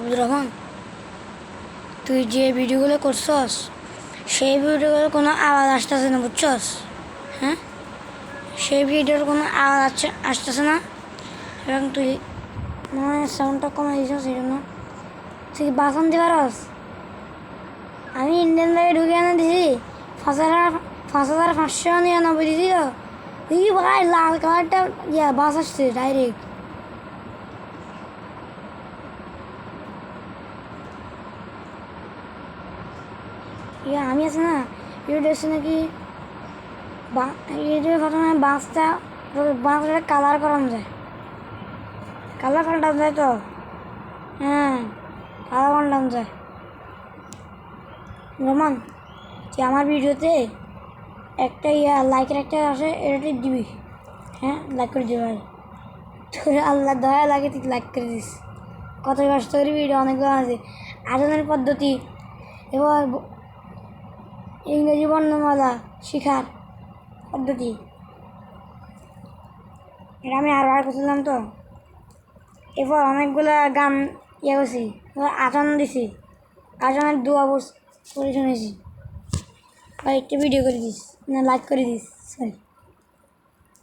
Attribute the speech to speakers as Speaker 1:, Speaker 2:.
Speaker 1: আব্দুর রহমান, তুই যে ভিডিওগুলো করছস সেই ভিডিওগুলোর কোনো আওয়াজ আসতেছে না, বুঝছস? হ্যাঁ, সেই ভিডিওর কোনো আওয়াজ আসতেছে না, এবং তুই মনে হয় সাউন্ডটা কমে দিছস। সেই জন্য তুই বাসন দিতে পারস। আমি ইন্ডিয়ান ব্যাগে ঢুকে এনে দিছি 5,599 দিছি। তো তুই ভাই লাল কালারটা বাস আসছে ডাইরেক্ট। আমি আছে না ইউটিউবে দেখছি নাকি ইউটিউবে প্রথমে বাসটা কালার করানো যায়, কালার পাল্টানো যায়। তো হ্যাঁ, কালার পাল্টানো যায়। রমান, তুই আমার ভিডিওতে একটা লাইকের একটা আসে, এটা দিবি। হ্যাঁ, লাইক করে দিবি ভাই। তোর আল্লাহ দয়া লাগে, তুই লাইক করে দিস। কত কষ্ট করে ভিডিও অনেকগুলো আছে। আজানের পদ্ধতি, এবার ইংরেজি বর্ণমালা শিখার পদ্ধতি, এটা আমি আর করছিলাম। তো এরপর অনেকগুলো গান করছি, আজান দিছি, আজানের দোয়া করে শুনেছি। ভাই একটা ভিডিও করে দিস, না লাইক করে দিস, সরি।